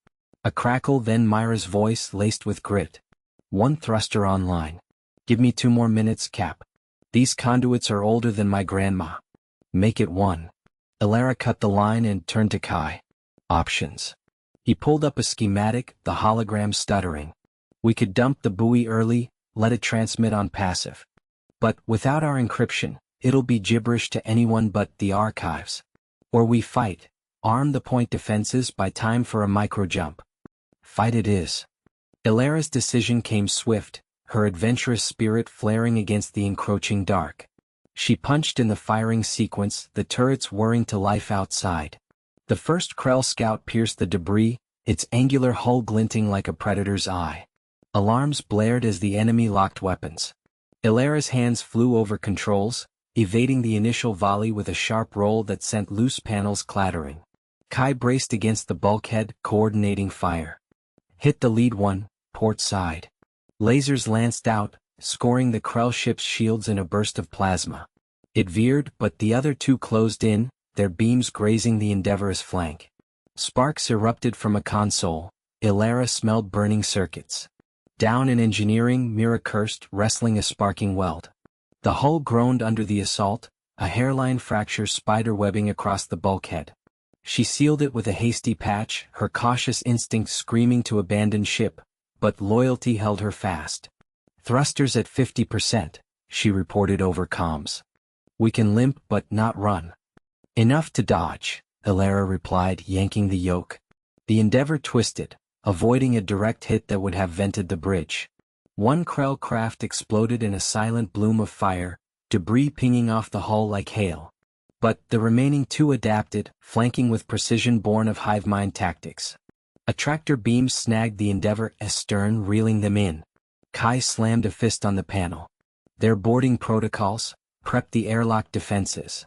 A crackle, then Myra's voice laced with grit. "1 thruster online. Give me 2 more minutes, Cap. These conduits are older than my grandma." "Make it 1. Ilara cut the line and turned to Kai. "Options." He pulled up a schematic, the hologram stuttering. "We could dump the buoy early, let it transmit on passive. But without our encryption, it'll be gibberish to anyone but the archives. Or we fight, arm the point defenses by time for a micro-jump." "Fight it is." Ilara's decision came swift, her adventurous spirit flaring against the encroaching dark. She punched in the firing sequence, the turrets whirring to life outside. The first Krell scout pierced the debris, its angular hull glinting like a predator's eye. Alarms blared as the enemy locked weapons. Ilara's hands flew over controls, evading the initial volley with a sharp roll that sent loose panels clattering. Kai braced against the bulkhead, coordinating fire. "Hit the lead one, port side." Lasers lanced out, scoring the Krell ship's shields in a burst of plasma. It veered, but the other 2 closed in, their beams grazing the Endeavour's flank. Sparks erupted from a console. Ilara smelled burning circuits. Down in engineering, Mira cursed, wrestling a sparking weld. The hull groaned under the assault, a hairline fracture spider-webbing across the bulkhead. She sealed it with a hasty patch, her cautious instinct screaming to abandon ship, but loyalty held her fast. "Thrusters at 50%, she reported over comms. "We can limp but not run." "Enough to dodge," Ilara replied, yanking the yoke. The Endeavour twisted, avoiding a direct hit that would have vented the bridge. 1 Krell craft exploded in a silent bloom of fire, debris pinging off the hull like hail. But the remaining 2 adapted, flanking with precision born of hive mind tactics. A tractor beam snagged the Endeavour's stern, reeling them in. Kai slammed a fist on the panel. "Their boarding protocols, prep the airlock defenses."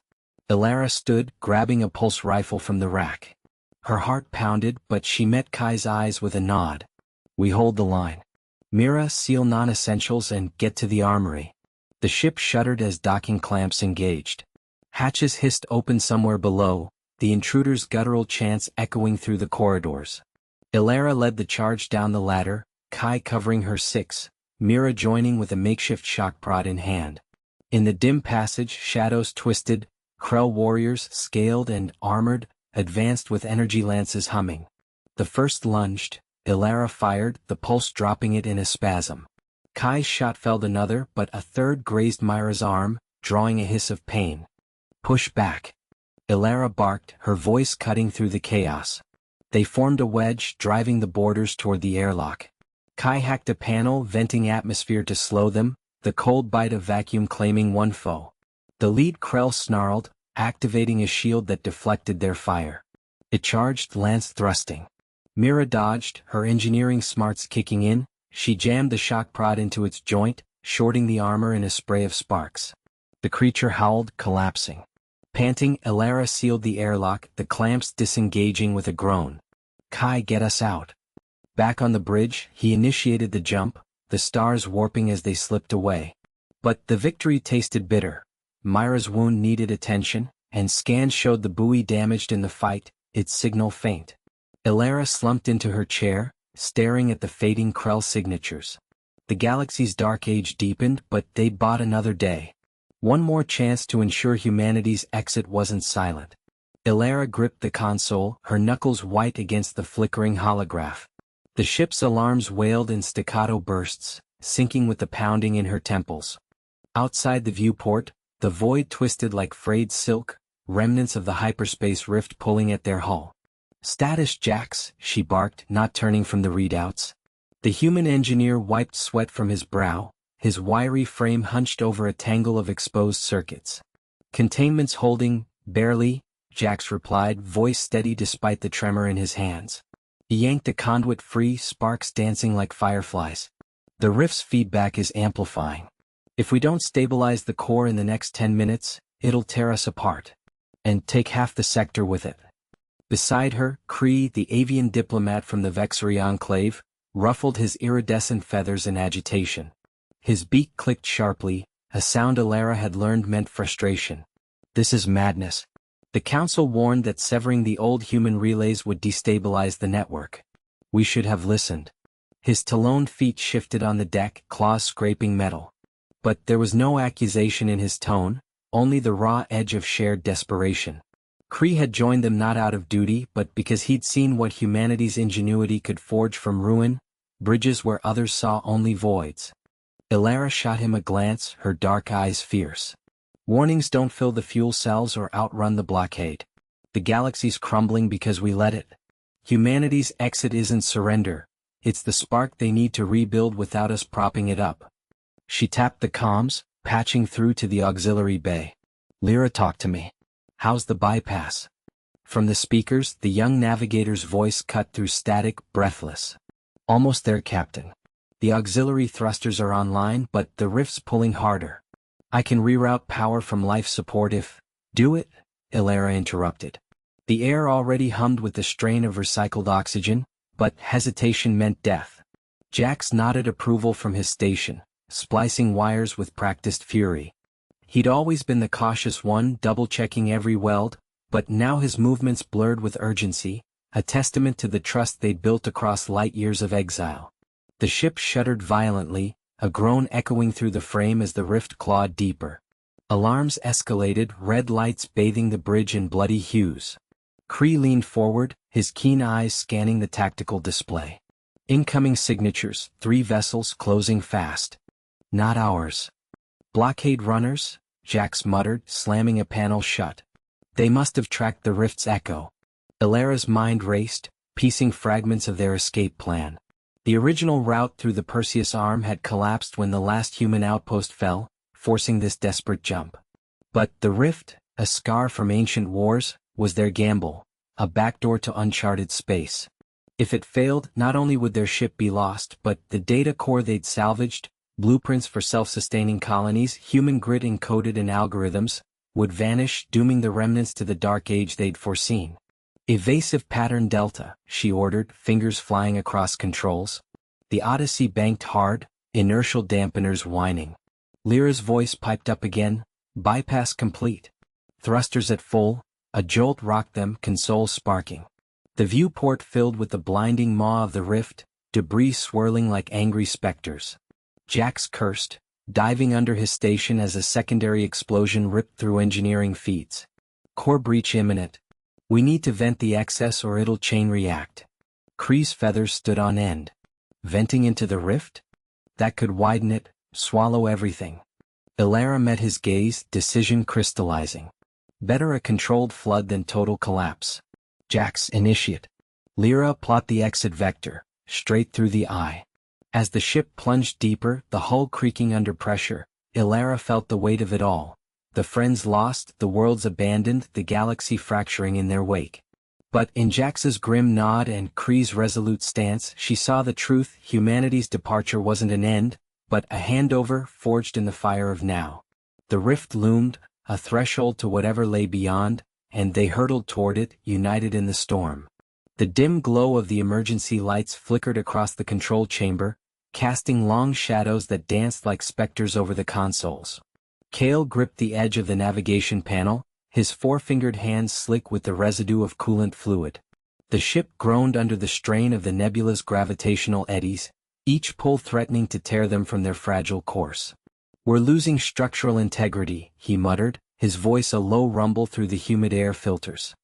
Ilara stood, grabbing a pulse rifle from the rack. Her heart pounded, but she met Kai's eyes with a nod. "We hold the line. Mira, seal non-essentials and get to the armory." The ship shuddered as docking clamps engaged. Hatches hissed open somewhere below, the intruder's guttural chants echoing through the corridors. Ilara led the charge down the ladder, Kai covering her 6, Mira joining with a makeshift shock prod in hand. In the dim passage, shadows twisted, Krell warriors, scaled and armored, advanced with energy lances humming. The first lunged, Ilara fired, the pulse dropping it in a spasm. Kai's shot felled another, but a third grazed Myra's arm, drawing a hiss of pain. Push back. Ilara barked, her voice cutting through the chaos. They formed a wedge, driving the boarders toward the airlock. Kai hacked a panel, venting atmosphere to slow them, the cold bite of vacuum claiming one foe. The lead Krell snarled, activating a shield that deflected their fire. It charged, lance thrusting. Mira dodged, her engineering smarts kicking in. She jammed the shock prod into its joint, shorting the armor in a spray of sparks. The creature howled, collapsing. Panting, Ilara sealed the airlock, the clamps disengaging with a groan. Kai, get us out. Back on the bridge, he initiated the jump, the stars warping as they slipped away. But the victory tasted bitter. Myra's wound needed attention, and scans showed the buoy damaged in the fight, its signal faint. Ilara slumped into her chair, staring at the fading Krell signatures. The galaxy's dark age deepened, but they bought another day. One more chance to ensure humanity's exit wasn't silent. Ilara gripped the console, her knuckles white against the flickering holograph. The ship's alarms wailed in staccato bursts, syncing with the pounding in her temples. Outside the viewport, the void twisted like frayed silk, remnants of the hyperspace rift pulling at their hull. Status, Jax, she barked, not turning from the readouts. The human engineer wiped sweat from his brow, his wiry frame hunched over a tangle of exposed circuits. Containment's holding, barely, Jax replied, voice steady despite the tremor in his hands. He yanked a conduit free, sparks dancing like fireflies. The rift's feedback is amplifying. If we don't stabilize the core in the next 10 minutes, it'll tear us apart. And take half the sector with it. Beside her, Kree, the avian diplomat from the Vexery Enclave, ruffled his iridescent feathers in agitation. His beak clicked sharply, a sound Ilara had learned meant frustration. This is madness. The Council warned that severing the old human relays would destabilize the network. We should have listened. His taloned feet shifted on the deck, claws scraping metal. But there was no accusation in his tone, only the raw edge of shared desperation. Kree had joined them not out of duty but because he'd seen what humanity's ingenuity could forge from ruin, bridges where others saw only voids. Ilara shot him a glance, her dark eyes fierce. Warnings don't fill the fuel cells or outrun the blockade. The galaxy's crumbling because we let it. Humanity's exit isn't surrender, it's the spark they need to rebuild without us propping it up. She tapped the comms, patching through to the auxiliary bay. Lyra, talk to me. How's the bypass? From the speakers, the young navigator's voice cut through static, breathless. Almost there, Captain. The auxiliary thrusters are online, but the rift's pulling harder. I can reroute power from life support if... Do it? Ilara interrupted. The air already hummed with the strain of recycled oxygen, but hesitation meant death. Jax nodded approval from his station, splicing wires with practiced fury. He'd always been the cautious one, double-checking every weld, but now his movements blurred with urgency, a testament to the trust they'd built across light years of exile. The ship shuddered violently, a groan echoing through the frame as the rift clawed deeper. Alarms escalated, red lights bathing the bridge in bloody hues. Kree leaned forward, his keen eyes scanning the tactical display. Incoming signatures, 3 vessels closing fast. Not ours. Blockade runners? Jax muttered, slamming a panel shut. They must have tracked the rift's echo. Ilara's mind raced, piecing fragments of their escape plan. The original route through the Perseus Arm had collapsed when the last human outpost fell, forcing this desperate jump. But the rift, a scar from ancient wars, was their gamble, a backdoor to uncharted space. If it failed, not only would their ship be lost, but the data core they'd salvaged, blueprints for self-sustaining colonies, human grit encoded in algorithms, would vanish, dooming the remnants to the dark age they'd foreseen. Evasive pattern delta, she ordered, fingers flying across controls. The Odyssey banked hard, inertial dampeners whining. Lyra's voice piped up again, bypass complete. Thrusters at full, a jolt rocked them, console sparking. The viewport filled with the blinding maw of the rift, debris swirling like angry specters. Jax cursed, diving under his station as a secondary explosion ripped through engineering feeds. Core breach imminent. We need to vent the excess or it'll chain react. Kree's feathers stood on end. Venting into the rift? That could widen it, swallow everything. Ilara met his gaze, decision crystallizing. Better a controlled flood than total collapse. Jax, initiate. Lyra, plot the exit vector, straight through the eye. As the ship plunged deeper, the hull creaking under pressure, Ilara felt the weight of it all. The friends lost, the worlds abandoned, the galaxy fracturing in their wake. But in Jax's grim nod and Kree's resolute stance, she saw the truth: humanity's departure wasn't an end, but a handover forged in the fire of now. The rift loomed, a threshold to whatever lay beyond, and they hurtled toward it, united in the storm. The dim glow of the emergency lights flickered across the control chamber, casting long shadows that danced like specters over the consoles. Kale gripped the edge of the navigation panel, his four-fingered hands slick with the residue of coolant fluid. The ship groaned under the strain of the nebula's gravitational eddies, each pull threatening to tear them from their fragile course. "We're losing structural integrity," he muttered, his voice a low rumble through the humid air filters.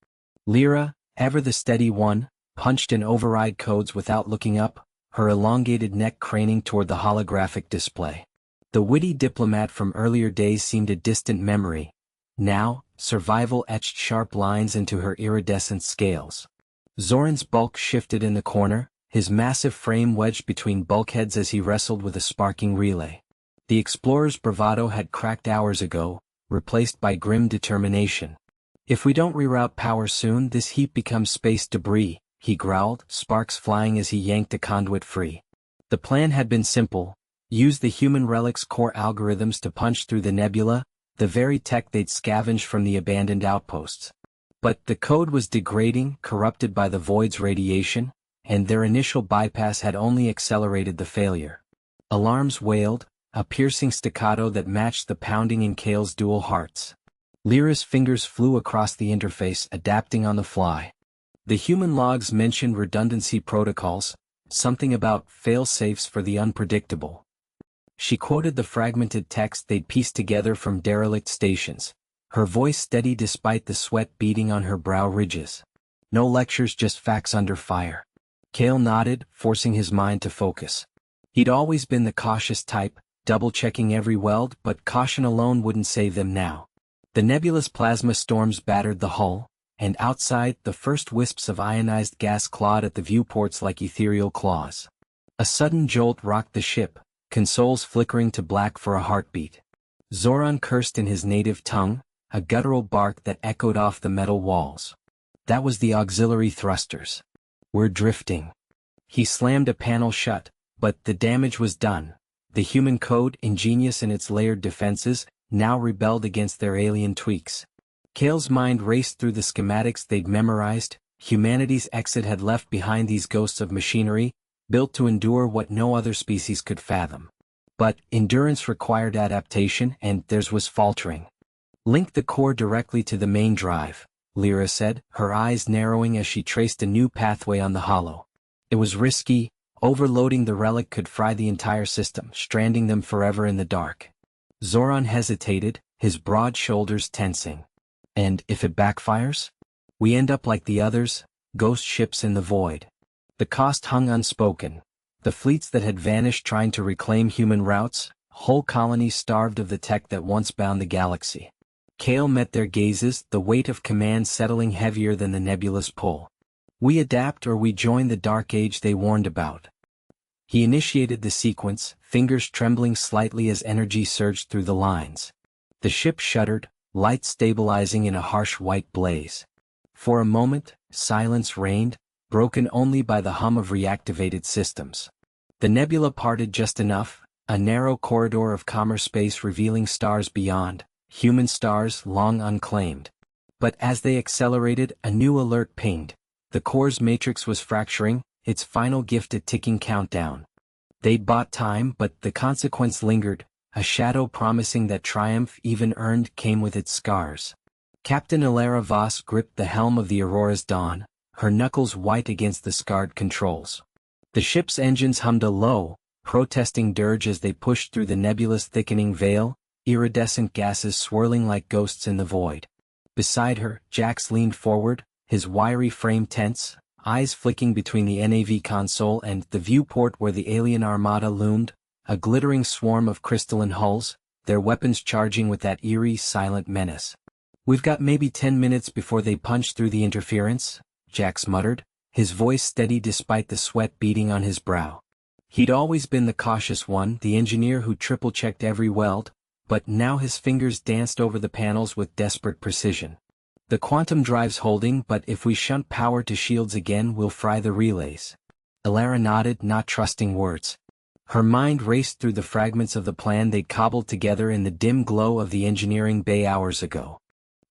Lyra, ever the steady one, punched in override codes without looking up, her elongated neck craning toward the holographic display. The witty diplomat from earlier days seemed a distant memory. Now, survival etched sharp lines into her iridescent scales. Zoran's bulk shifted in the corner, his massive frame wedged between bulkheads as he wrestled with a sparking relay. The explorer's bravado had cracked hours ago, replaced by grim determination. "If we don't reroute power soon, this heap becomes space debris," he growled, sparks flying as he yanked a conduit free. The plan had been simple: use the human relic's core algorithms to punch through the nebula, the very tech they'd scavenged from the abandoned outposts. But the code was degrading, corrupted by the void's radiation, and their initial bypass had only accelerated the failure. Alarms wailed, a piercing staccato that matched the pounding in Kale's dual hearts. Lyra's fingers flew across the interface, adapting on the fly. The human logs mentioned redundancy protocols, something about fail-safes for the unpredictable. She quoted the fragmented text they'd pieced together from derelict stations, her voice steady despite the sweat beading on her brow ridges. "No lectures, just facts under fire." Kale nodded, forcing his mind to focus. He'd always been the cautious type, double-checking every weld, but caution alone wouldn't save them now. The nebulous plasma storms battered the hull, and outside, the first wisps of ionized gas clawed at the viewports like ethereal claws. A sudden jolt rocked the ship, consoles flickering to black for a heartbeat. Zoran cursed in his native tongue, a guttural bark that echoed off the metal walls. That was the auxiliary thrusters. "We're drifting." He slammed a panel shut, but the damage was done. The human code, ingenious in its layered defenses, now rebelled against their alien tweaks. Kale's mind raced through the schematics they'd memorized. Humanity's exit had left behind these ghosts of machinery, built to endure what no other species could fathom. But endurance required adaptation, and theirs was faltering. "Link the core directly to the main drive," Lyra said, her eyes narrowing as she traced a new pathway on the hollow. It was risky. Overloading the relic could fry the entire system, stranding them forever in the dark. Zoran hesitated, his broad shoulders tensing. "And if it backfires? We end up like the others, ghost ships in the void." The cost hung unspoken. The fleets that had vanished trying to reclaim human routes, whole colonies starved of the tech that once bound the galaxy. Kale met their gazes, the weight of command settling heavier than the nebulous pull. "We adapt or we join the dark age they warned about." He initiated the sequence, fingers trembling slightly as energy surged through the lines. The ship shuddered, light stabilizing in a harsh white blaze. For a moment, silence reigned, broken only by the hum of reactivated systems. The nebula parted just enough, a narrow corridor of calmer space revealing stars beyond, human stars long unclaimed. But as they accelerated, a new alert pinged. The core's matrix was fracturing, its final gift a ticking countdown. They'd bought time, but the consequence lingered, a shadow promising that triumph, even earned, came with its scars. Captain Ilara Voss gripped the helm of the Aurora's Dawn, her knuckles white against the scarred controls. The ship's engines hummed a low, protesting dirge as they pushed through the nebulous thickening veil, iridescent gases swirling like ghosts in the void. Beside her, Jax leaned forward, his wiry frame tense, eyes flicking between the NAV console and the viewport where the alien armada loomed, a glittering swarm of crystalline hulls, their weapons charging with that eerie, silent menace. "We've got maybe 10 minutes before they punch through the interference," Jax muttered, his voice steady despite the sweat beading on his brow. He'd always been the cautious one, the engineer who triple-checked every weld, but now his fingers danced over the panels with desperate precision. "The quantum drive's holding, but if we shunt power to shields again we'll fry the relays." Elara nodded, not trusting words. Her mind raced through the fragments of the plan they'd cobbled together in the dim glow of the engineering bay hours ago.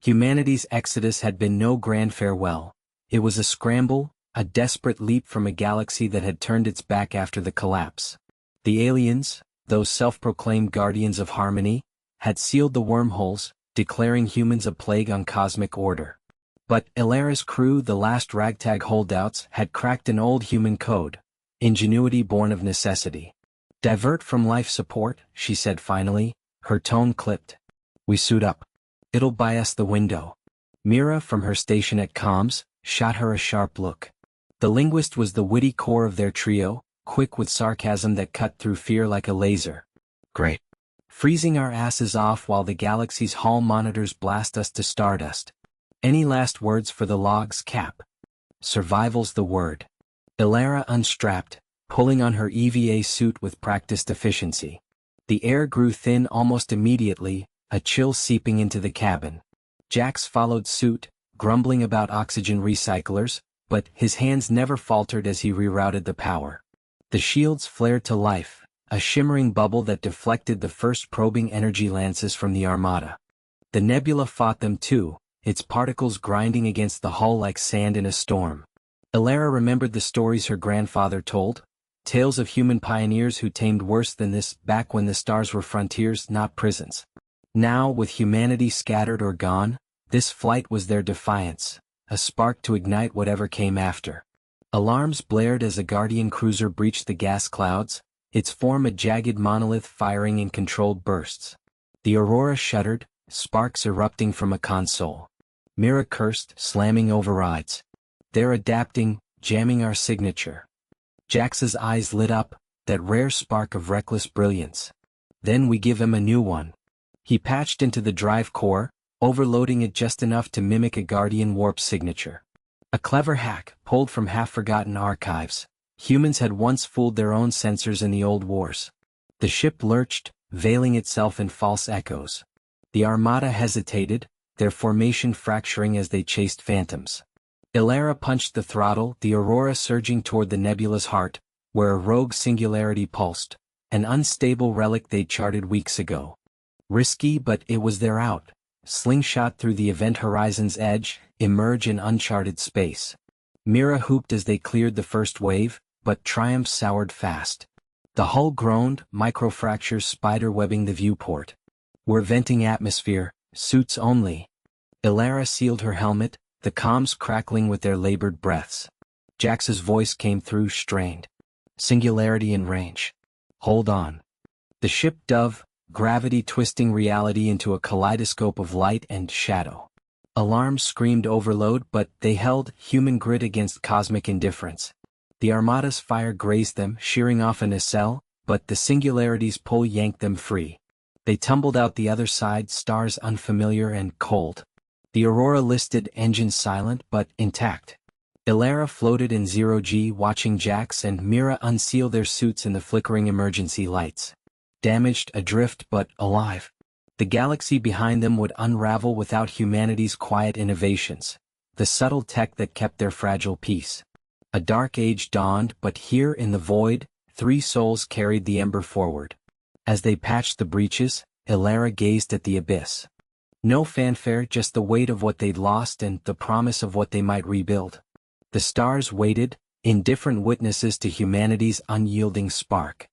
Humanity's exodus had been no grand farewell. It was a scramble, a desperate leap from a galaxy that had turned its back after the collapse. The aliens, those self-proclaimed guardians of harmony, had sealed the wormholes, declaring humans a plague on cosmic order. But Elara's crew, the last ragtag holdouts, had cracked an old human code, ingenuity born of necessity. "Divert from life support," she said finally, her tone clipped. "We suit up. It'll buy us the window." Mira, from her station at comms, shot her a sharp look. The linguist was the witty core of their trio, quick with sarcasm that cut through fear like a laser. "Great. Freezing our asses off while the galaxy's hall monitors blast us to stardust. Any last words for the logs, Cap?" "Survival's the word." Elara unstrapped, pulling on her EVA suit with practiced efficiency. The air grew thin almost immediately, a chill seeping into the cabin. Jax followed suit, grumbling about oxygen recyclers, but his hands never faltered as he rerouted the power. The shields flared to life, a shimmering bubble that deflected the first probing energy lances from the armada. The nebula fought them too, its particles grinding against the hull like sand in a storm. Elara remembered the stories her grandfather told, tales of human pioneers who tamed worse than this back when the stars were frontiers, not prisons. Now, with humanity scattered or gone, this flight was their defiance, a spark to ignite whatever came after. Alarms blared as a Guardian cruiser breached the gas clouds, its form a jagged monolith firing in controlled bursts. The Aurora shuddered, sparks erupting from a console. Mira cursed, slamming overrides. "They're adapting, jamming our signature." Jax's eyes lit up, that rare spark of reckless brilliance. "Then we give him a new one." He patched into the drive core, overloading it just enough to mimic a Guardian warp signature. A clever hack, pulled from half-forgotten archives. Humans had once fooled their own sensors in the old wars. The ship lurched, veiling itself in false echoes. The armada hesitated, their formation fracturing as they chased phantoms. Elara punched the throttle, the Aurora surging toward the nebula's heart, where a rogue singularity pulsed, an unstable relic they'd charted weeks ago. Risky, but it was their out. Slingshot through the event horizon's edge, emerge in uncharted space. Mira hooped as they cleared the first wave, but triumph soured fast. The hull groaned, microfractures spider-webbing the viewport. "We're venting atmosphere, suits only." Elara sealed her helmet, the comms crackling with their labored breaths. Jax's voice came through, strained. "Singularity in range. Hold on." The ship dove, gravity twisting reality into a kaleidoscope of light and shadow. Alarms screamed overload, but they held, human grit against cosmic indifference. The armada's fire grazed them, shearing off a nacelle, but the singularity's pull yanked them free. They tumbled out the other side, stars unfamiliar and cold. The Aurora listed, engines silent but intact. Elara floated in zero-G, watching Jax and Mira unseal their suits in the flickering emergency lights. Damaged, adrift, but alive. The galaxy behind them would unravel without humanity's quiet innovations, the subtle tech that kept their fragile peace. A dark age dawned, but here in the void, 3 souls carried the ember forward. As they patched the breaches, Elara gazed at the abyss. No fanfare, just the weight of what they'd lost and the promise of what they might rebuild. The stars waited, indifferent witnesses to humanity's unyielding spark.